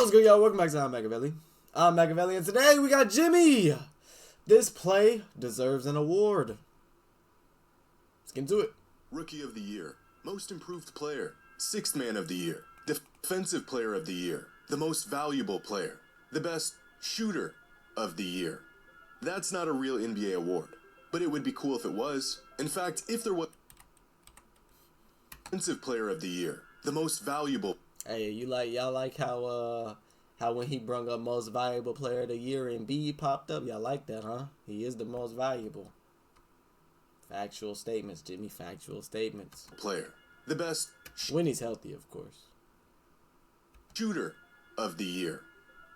What's good, y'all? Welcome back to ImMakevelli. I'm Machiavelli, and today we got Jimmy. This play deserves an award. Let's get into it. Rookie of the Year, Most Improved Player, Sixth Man of the Year, Defensive Player of the Year, the Most Valuable Player, the Best Shooter of the Year. That's not a real NBA award, but it would be cool if it was. In fact, if there was Defensive Player of the Year, the Most Valuable. Hey, y'all like how when he brung up Most Valuable Player of the Year and B popped up? Y'all like that, huh? He is the most valuable. Factual statements, Jimmy. Factual statements. Player, the Best When he's healthy, of course. Shooter of the Year.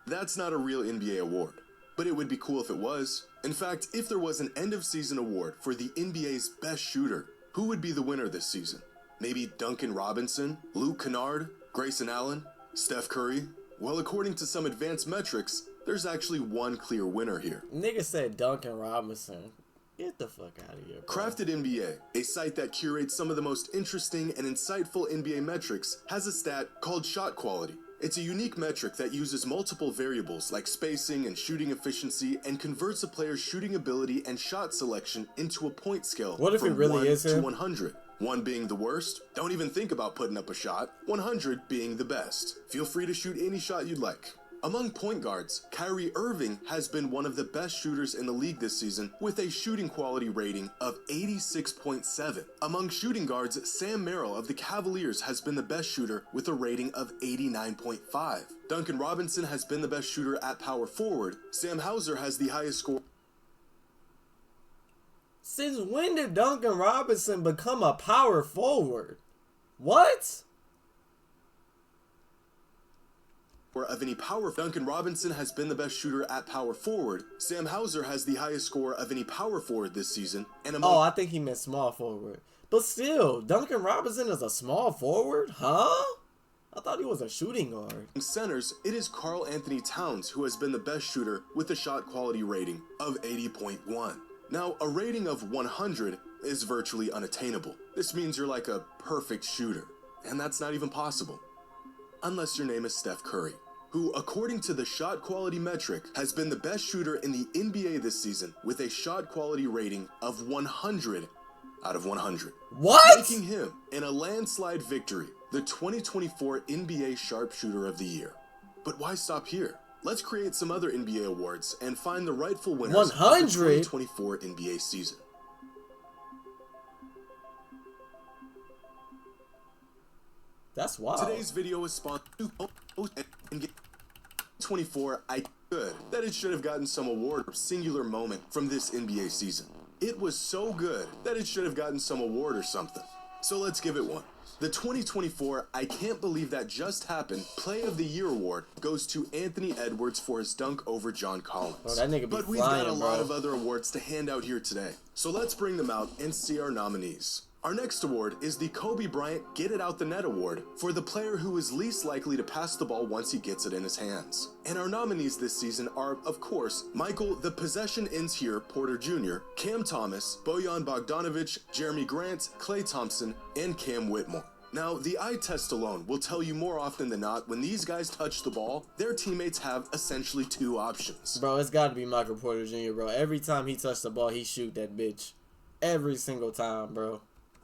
That's not a real NBA award, but it would be cool if it was. In fact, if there was an end-of-season award for the NBA's best shooter, who would be the winner this season? Maybe Duncan Robinson, Luke Kennard, Grayson Allen, Steph Curry? Well, according to some advanced metrics, there's actually one clear winner here. Nigga said Duncan Robinson. Get the fuck out of here, bro. Crafted NBA, a site that curates some of the most interesting and insightful NBA metrics, has a stat called shot quality. It's a unique metric that uses multiple variables like spacing and shooting efficiency and converts a player's shooting ability and shot selection into a point scale. What if it really is him? To 100. 1 being the worst, don't even think about putting up a shot, 100 being the best. Feel free to shoot any shot you'd like. Among point guards, Kyrie Irving has been one of the best shooters in the league this season with a shooting quality rating of 86.7. Among shooting guards, Sam Merrill of the Cavaliers has been the best shooter with a rating of 89.5. Duncan Robinson has been the best shooter at power forward. Sam Hauser has the highest score. Since when did Duncan Robinson become a power forward? What? Of any power. Duncan Robinson has been the best shooter at power forward. Sam Hauser has the highest score of any power forward this season. And Oh, I think he meant small forward. But still, Duncan Robinson is a small forward? Huh? I thought he was a shooting guard. Centers, it is Karl Anthony Towns who has been the best shooter with a shot quality rating of 80.1. Now, a rating of 100 is virtually unattainable. This means you're like a perfect shooter, and that's not even possible. Unless your name is Steph Curry, who, according to the shot quality metric, has been the best shooter in the NBA this season with a shot quality rating of 100 out of 100. What? Making him, in a landslide victory, the 2024 NBA Sharpshooter of the Year. But why stop here? Let's create some other NBA awards and find the rightful winners 100? of the 2024 NBA season. That's wild. Today's video is sponsored and 24. I good that it should have gotten some award or singular moment from this NBA season. It was so good that it should have gotten some award or something. So let's give it one. The 2024 I Can't Believe That Just Happened Play of the Year award goes to Anthony Edwards for his dunk over John Collins. Bro, that nigga be but we've flying, got a lot bro. of other awards to hand out here today. So let's bring them out and see our nominees. Our next award is the Kobe Bryant Get It Out the Net Award for the player who is least likely to pass the ball once he gets it in his hands. And our nominees this season are, of course, Michael The Possession Ends Here Porter Jr., Cam Thomas, Bojan Bogdanovic, Jeremy Grant, Klay Thompson, and Cam Whitmore. Now, the eye test alone will tell you more often than not when these guys touch the ball, their teammates have essentially two options. Bro, it's got to be Michael Porter Jr., bro. Every time he touched the ball, he shoot that bitch. Every single time, bro.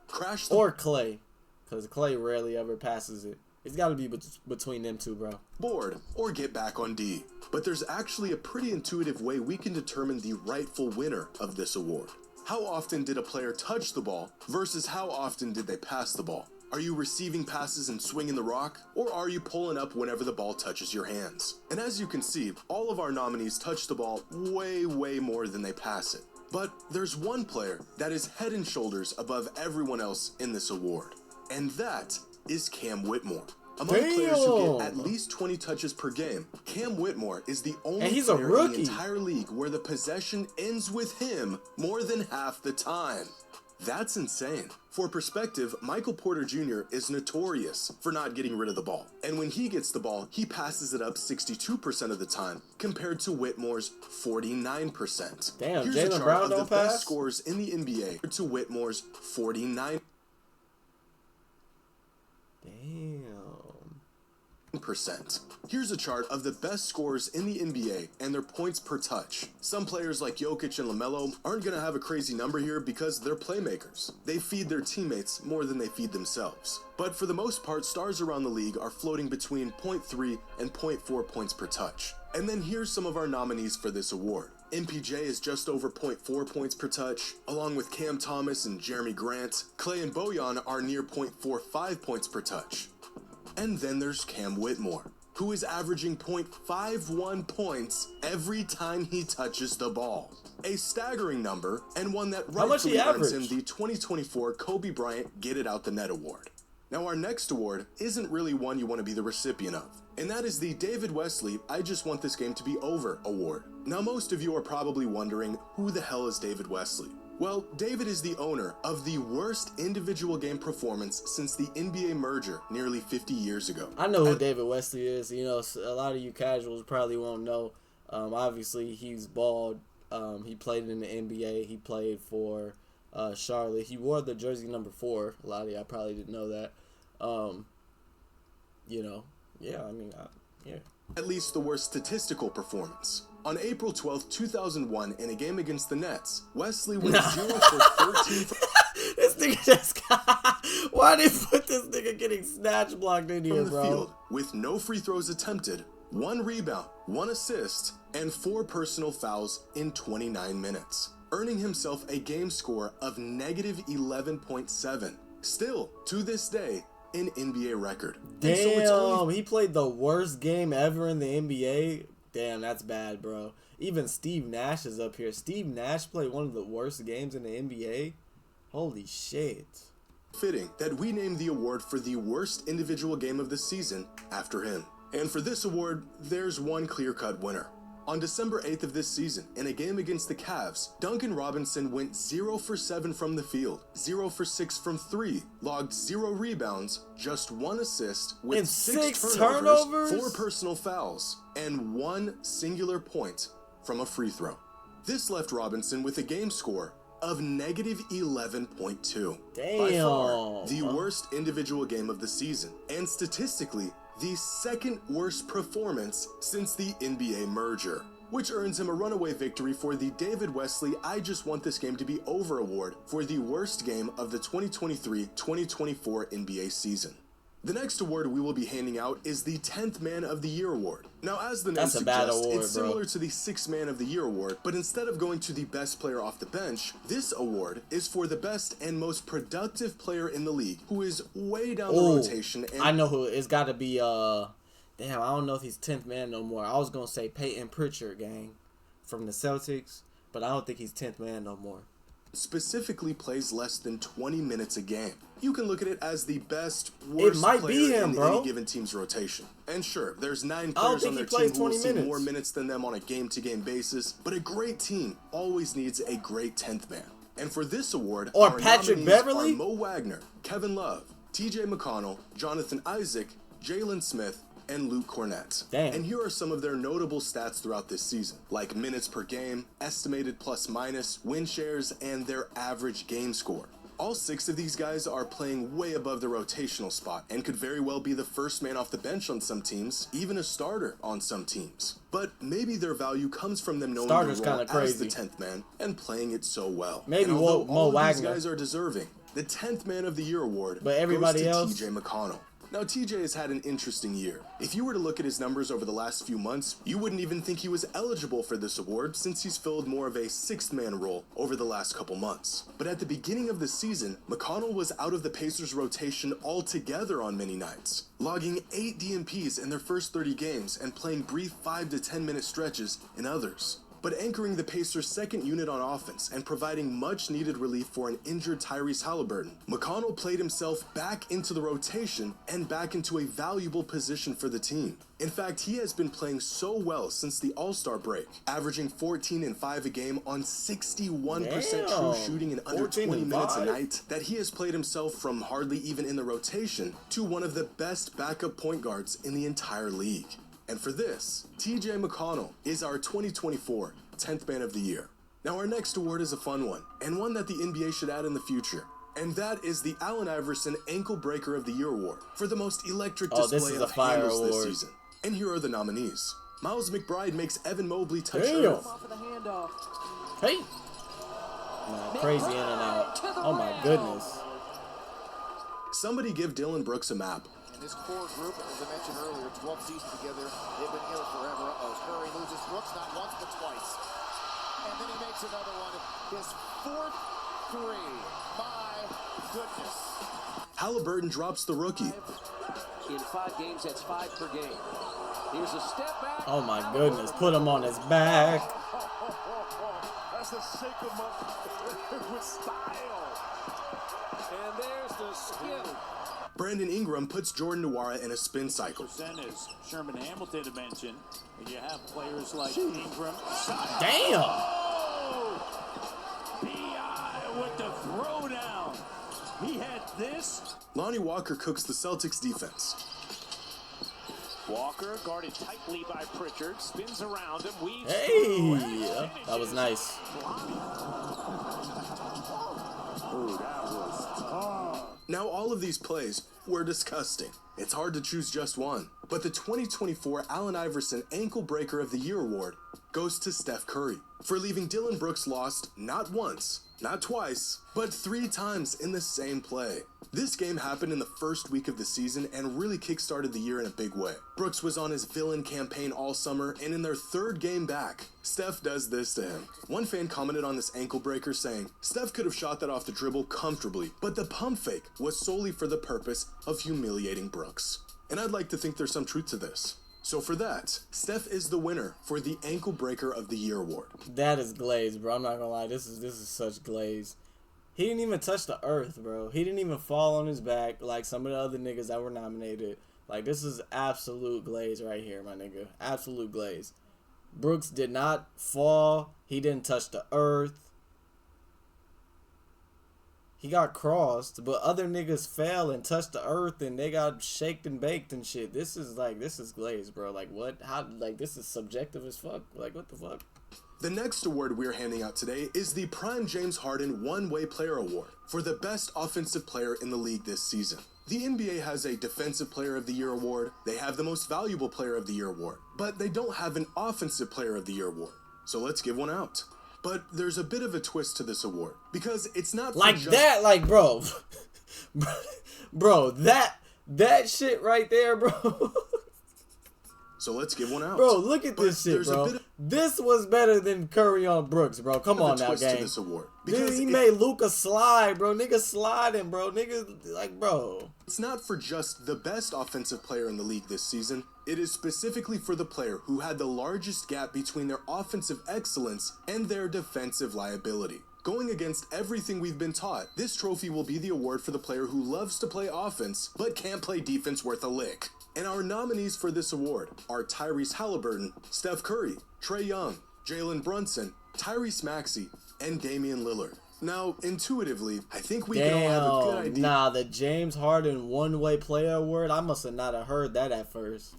Crash the Or Klay, because Klay rarely ever passes it. It's got to be between them two, bro. board or get back on D. But there's actually a pretty intuitive way we can determine the rightful winner of this award. How often did a player touch the ball versus how often did they pass the ball? Are you receiving passes and swinging the rock, or are you pulling up whenever the ball touches your hands? And as you can see, all of our nominees touch the ball way more than they pass it. But there's one player that is head and shoulders above everyone else in this award, and that is Cam Whitmore. Among players who get at least 20 touches per game, Cam Whitmore is the only player in the entire league where the possession ends with him more than half the time. That's insane. For perspective, Michael Porter Jr. is notorious for not getting rid of the ball. And when he gets the ball, he passes it up 62% of the time, compared to Whitmore's 49%. Damn, Here's a chart of the best scorers in the NBA to Whitmore's 49%. Damn. percent. Here's a chart of the best scorers in the NBA and their points per touch. Some players like Jokic and LaMelo aren't going to have a crazy number here because they're playmakers. They feed their teammates more than they feed themselves. But for the most part, stars around the league are floating between 0.3 and 0.4 points per touch. And then here's some of our nominees for this award. MPJ is just over 0.4 points per touch, along with Cam Thomas and Jeremy Grant. Clay and Bojan are near 0.45 points per touch. And then there's Cam Whitmore, who is averaging 0.51 points every time he touches the ball. A staggering number, and one that rightfully earns him the 2024 Kobe Bryant Get It Out the Net Award. Now our next award isn't really one you want to be the recipient of, and that is the David Wesley I Just Want This Game to Be Over award. Now most of you are probably wondering, who the hell is David Wesley? Well, David is the owner of the worst individual game performance since the NBA merger nearly 50 years ago. I know who David Wesley is. You know, a lot of you casuals probably won't know. Obviously, he's bald. He played in the NBA. He played for Charlotte. He wore the jersey number 4. A lot of y'all probably didn't know that. You know, yeah, I mean, yeah. At least the worst statistical performance. On April 12, 2001, in a game against the Nets, Wesley went 0 for 13. This nigga just got... Why did they put this nigga getting snatch blocked in here, bro? Field, with no free throws attempted, 1 rebound, 1 assist, and 4 personal fouls in 29 minutes, earning himself a game score of negative 11.7. Still, to this day, an NBA record. Damn, he played the worst game ever in the NBA. Damn, that's bad, bro. Even Steve Nash is up here. Steve Nash played one of the worst games in the NBA. Holy shit. Fitting that we named the award for the worst individual game of the season after him. And for this award, there's one clear-cut winner. On December 8th of this season, in a game against the Cavs, Duncan Robinson went 0 for 7 from the field, 0 for 6 from 3, logged 0 rebounds, just 1 assist, with 6 turnovers, 4 personal fouls, and 1 singular point from a free throw. This left Robinson with a game score of negative 11.2. Damn. By far, the worst individual game of the season, and statistically, the second worst performance since the NBA merger, which earns him a runaway victory for the David Wesley I Just Want This Game to Be Over award for the worst game of the 2023-2024 NBA season. The next award we will be handing out is the 10th Man of the Year award. Now, as the name suggests, it's similar to the 6th Man of the Year award, but instead of going to the best player off the bench, this award is for the best and most productive player in the league, who is way down the rotation. And I know who. It's got to be, damn, I don't know if he's 10th man no more. I was going to say Peyton Pritchard, gang, from the Celtics, but I don't think he's 10th man no more. Specifically plays less than 20 minutes a game. You can look at it as the best, worst player in any given team's rotation. And sure, there's 9 players on their team who will see more minutes than them on a game-to-game basis, but a great team always needs a great 10th man. And for this award, or Patrick Beverly, Mo Wagner, Kevin Love, TJ McConnell, Jonathan Isaac, Jalen Smith, and Luke Cornett. Damn. And here are some of their notable stats throughout this season, like minutes per game, estimated plus-minus, win shares, and their average game score. All 6 of these guys are playing way above the rotational spot and could very well be the first man off the bench on some teams, even a starter on some teams. But maybe their value comes from them knowing their role as the 10th man and playing it so well. Maybe and Mo all Wagner. Of these guys are deserving. The 10th Man of the Year award but everybody goes to else? TJ McConnell. Now, TJ has had an interesting year. If you were to look at his numbers over the last few months, you wouldn't even think he was eligible for this award since he's filled more of a 6th man role over the last couple months. But at the beginning of the season, McConnell was out of the Pacers' rotation altogether on many nights, logging 8 DNPs in their first 30 games and playing brief 5 to 10 minute stretches in others. But anchoring the Pacers' second unit on offense and providing much-needed relief for an injured Tyrese Halliburton, McConnell played himself back into the rotation and back into a valuable position for the team. In fact, he has been playing so well since the All-Star break, averaging 14 and 5 a game on 61% true shooting in under 20 minutes a night, that he has played himself from hardly even in the rotation to one of the best backup point guards in the entire league. And for this, TJ McConnell is our 2024 10th Man of the Year. Now our next award is a fun one, and one that the NBA should add in the future, And that is the Allen Iverson Ankle Breaker of the Year award for the most electric Oh, this display is a of fire handles this award. season. And here are the nominees. Miles McBride makes Evan Mobley touch Damn. earth. Hey. Nah, crazy in and out. Oh my goodness. Somebody give Dylan Brooks a map. And this core group, as I mentioned earlier, 12 seasons together, they've been here forever. Curry loses Brooks not once but twice. And then he makes another one. His fourth three. My goodness. Halliburton drops the rookie. In 5 games, that's 5 per game. Here's a step back. Oh my goodness. Put him on his back. That's the shake him up with style. And there's the skin. Brandon Ingram puts Jordan Nwora in a spin cycle. As Sherman Hamilton had mentioned, and you have players like Ingram. Damn. Oh! P.I. with the throwdown. He had this. Lonnie Walker cooks the Celtics defense. Walker guarded tightly by Pritchard, spins around him, weaves Hey. through, That was nice. Now all of these plays were disgusting. It's hard to choose just one. But the 2024 Allen Iverson Ankle Breaker of the Year award goes to Steph Curry for leaving Dylan Brooks lost not once, not twice, but 3 times in the same play. This game happened in the first week of the season and really kickstarted the year in a big way. Brooks was on his villain campaign all summer, and in their 3rd game back, Steph does this to him. One fan commented on this ankle breaker saying, Steph could have shot that off the dribble comfortably, but the pump fake was solely for the purpose of humiliating Brooks. And I'd like to think there's some truth to this. So for that, Steph is the winner for the Ankle Breaker of the Year award. That is glaze, bro. I'm not gonna lie. This is such glaze. He didn't even touch the earth, bro. He didn't even fall on his back like some of the other niggas that were nominated. Like, this is absolute glaze right here, my nigga. Absolute glaze. Brooks did not fall. He didn't touch the earth. He got crossed, but other niggas fell and touched the earth and they got shaked and baked and shit. This is glaze, bro. Like, what? How? Like, this is subjective as fuck. Like, what the fuck? The next award we're handing out today is the Prime James Harden One-Way Player Award for the best offensive player in the league this season. The NBA has a Defensive Player of the Year award, they have the Most Valuable Player of the Year award, but they don't have an Offensive Player of the Year award. So let's give one out. But there's a bit of a twist to this award, because it's not like just that, like, bro. Bro, that shit right there, bro. So let's give one out. Bro, look at this shit, bro. This was better than Curry on Brooks, bro. Come on now, gang. This award, Dude, he made Luka slide, bro. Nigga sliding, bro. Nigga, like, bro. It's not for just the best offensive player in the league this season. It is specifically for the player who had the largest gap between their offensive excellence and their defensive liability. Going against everything we've been taught, this trophy will be the award for the player who loves to play offense but can't play defense worth a lick. And our nominees for this award are Tyrese Halliburton, Steph Curry, Trae Young, Jalen Brunson, Tyrese Maxey, and Damian Lillard. Now, intuitively, I think we can all have a good idea. Nah, the James Harden One-Way Player Award, I must have not have heard that at first.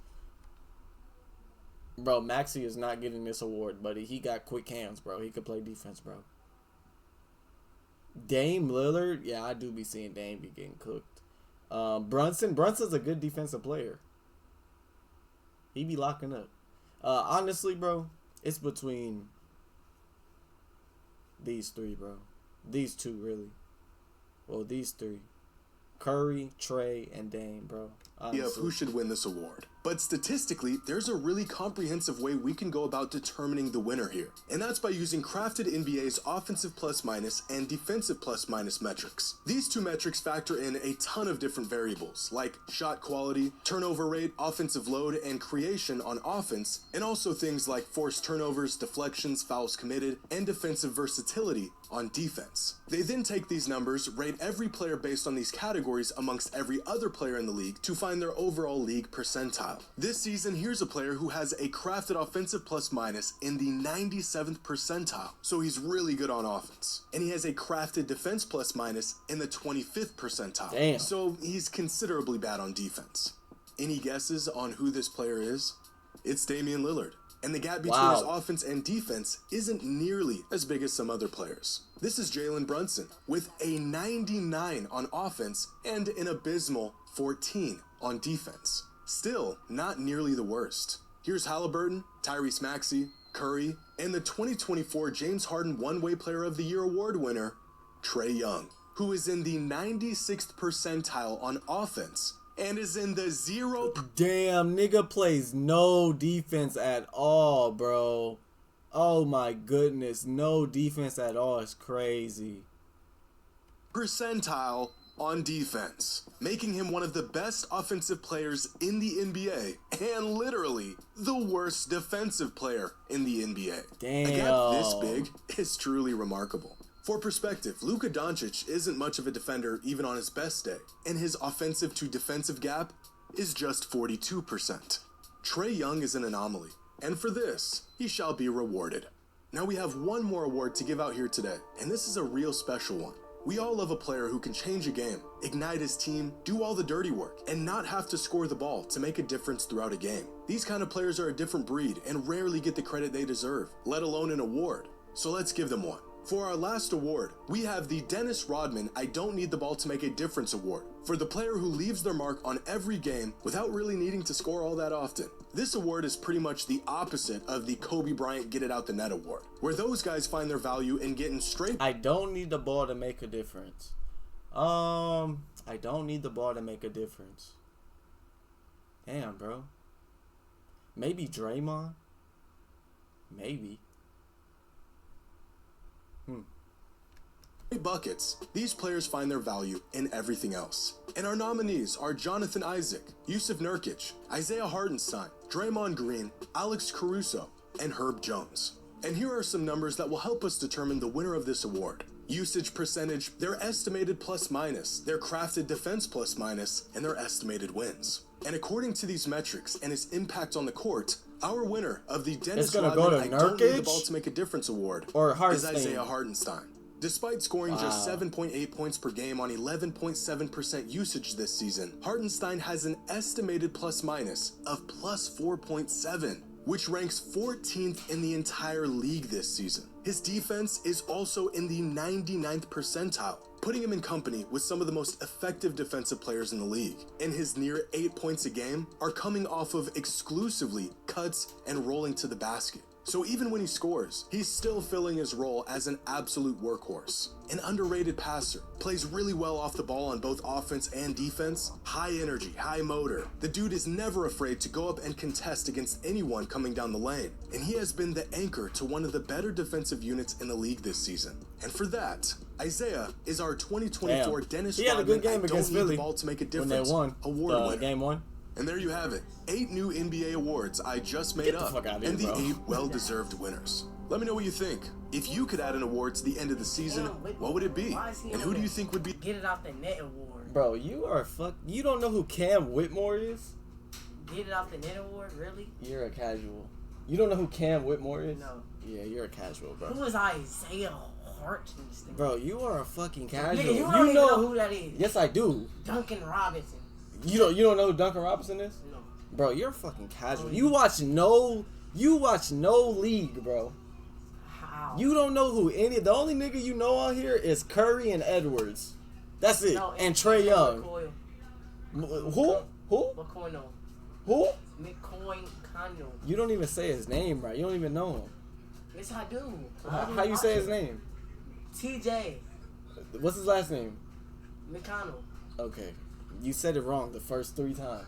Bro, Maxey is not getting this award, buddy. He got quick hands, bro. He could play defense, bro. Dame Lillard, yeah, I do be seeing Dame be getting cooked. Brunson's a good defensive player. He be locking up. Honestly, bro, it's between these 3, bro. These 2, really. Well, these 3. Curry, Trae, and Dame, bro. Honestly. Of who should win this award. But statistically, there's a really comprehensive way we can go about determining the winner here. And that's by using crafted NBA's offensive plus-minus and defensive plus-minus metrics. These 2 metrics factor in a ton of different variables, like shot quality, turnover rate, offensive load, and creation on offense, and also things like forced turnovers, deflections, fouls committed, and defensive versatility on defense. They then take these numbers, rate every player based on these categories amongst every other player in the league to find their overall league percentile. This season, here's a player who has a crafted offensive plus-minus in the 97th percentile, so he's really good on offense. And he has a crafted defense plus-minus in the 25th percentile, Damn. So he's considerably bad on defense. Any guesses on who this player is? It's Damian Lillard. and the gap between his offense and defense isn't nearly as big as some other players. This is Jalen Brunson with a 99 on offense and an abysmal 14 on defense. Still, not nearly the worst. Here's Halliburton, Tyrese Maxey, Curry, and the 2024 James Harden One-Way Player of the Year award winner, Trae Young, who is in the 96th percentile on offense and is in the 0. Damn, nigga plays no defense at all, bro. Oh my goodness, no defense at all. It's crazy. Percentile on defense, making him one of the best offensive players in the NBA and literally the worst defensive player in the NBA. Damn. A gap this big is truly remarkable. For perspective, Luka Doncic isn't much of a defender even on his best day, and his offensive to defensive gap is just 42%. Trae Young is an anomaly, and for this, he shall be rewarded. Now we have one more award to give out here today, and this is a real special one. We all love a player who can change a game, ignite his team, do all the dirty work, and not have to score the ball to make a difference throughout a game. These kind of players are a different breed and rarely get the credit they deserve, let alone an award. So let's give them one. For our last award, we have the Dennis Rodman I Don't Need the Ball to Make a Difference award for the player who leaves their mark on every game without really needing to score all that often. This award is pretty much the opposite of the Kobe Bryant Get It Out the Net award, where those guys find their value in getting straight. I don't need the ball to make a difference. I don't need the ball to make a difference. Damn, bro. Maybe Draymond? Maybe. Buckets, these players find their value in everything else. And our nominees are Jonathan Isaac, Yusuf Nurkic, Isaiah Hardenstein, Draymond Green, Alex Caruso, and Herb Jones. And here are some numbers that will help us determine the winner of this award. Usage percentage, their estimated plus minus, their crafted defense plus minus, and their estimated wins. And according to these metrics and its impact on the court, our winner of the Dennis Rodman I Don't Need the Ball to Make a Difference award is Isaiah Hardenstein. Despite scoring just 7.8 points per game on 11.7% usage this season, Hardenstein has an estimated plus minus of plus 4.7, which ranks 14th in the entire league this season. His defense is also in the 99th percentile, putting him in company with some of the most effective defensive players in the league. And his near 8 points a game are coming off of exclusively cuts and rolling to the basket. So even when he scores, he's still filling his role as an absolute workhorse. An underrated passer, plays really well off the ball on both offense and defense, high energy, high motor. The dude is never afraid to go up and contest against anyone coming down the lane. And he has been the anchor to one of the better defensive units in the league this season. And for that, Isaiah is our 2024 Dennis Rodman had a good game I against Don't Need Philly the Ball to Make a Difference when they won award winner. game one. And there you have it, 8 new NBA awards I just made up, and the 8 well-deserved winners. Let me know what you think. If you could add an award to the end of the season, what would it be? And who do you think would be? Get It Out the Net award. Bro, you don't know who Cam Whitmore is? Get It Out the Net award, really? You're a casual. You don't know who Cam Whitmore is? No. Yeah, you're a casual, bro. Who is Isaiah Hartenstein? Bro, you are a fucking casual. Nigga, you don't even know who that is. Yes, I do. Duncan Robinson. You don't know who Duncan Robinson is? No. Bro, you're a fucking casual. You watch no league, bro. How? You don't know who the only nigga you know on here is Curry and Edwards. That's it. No, and Trae Young. Who? McCoy. Who? McCoy Cano. You don't even say his name, right? You don't even know him. Yes, I do. How you say his name? TJ. What's his last name? McConnell. Okay. You said it wrong the first 3 times.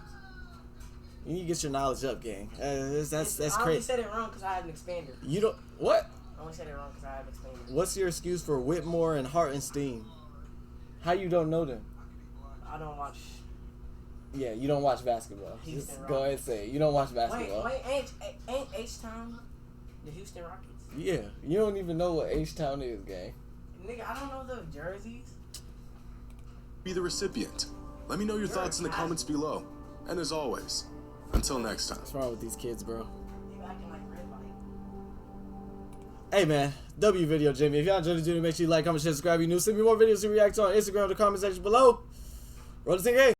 You need to get your knowledge up, gang. That's I only crazy. said it wrong because I have an expander. You don't... What? I only said it wrong because I have an expander. What's your excuse for Whitmore and Hartenstein? How you don't know them? I don't watch... Yeah, you don't watch basketball. Houston Just go ahead and say it. You don't watch basketball. Wait, ain't H-Town the Houston Rockets? Yeah, you don't even know what H-Town is, gang. Nigga, I don't know the jerseys. Be the recipient. Let me know your thoughts in the comments below. And as always, until next time. What's wrong with these kids, bro? You acting like red light. Hey, man. W video, Jamie. If y'all enjoyed the video, make sure you like, comment, share, subscribe. You new. Send me more videos to react to on Instagram in the comment section below. Roll the thing, hey.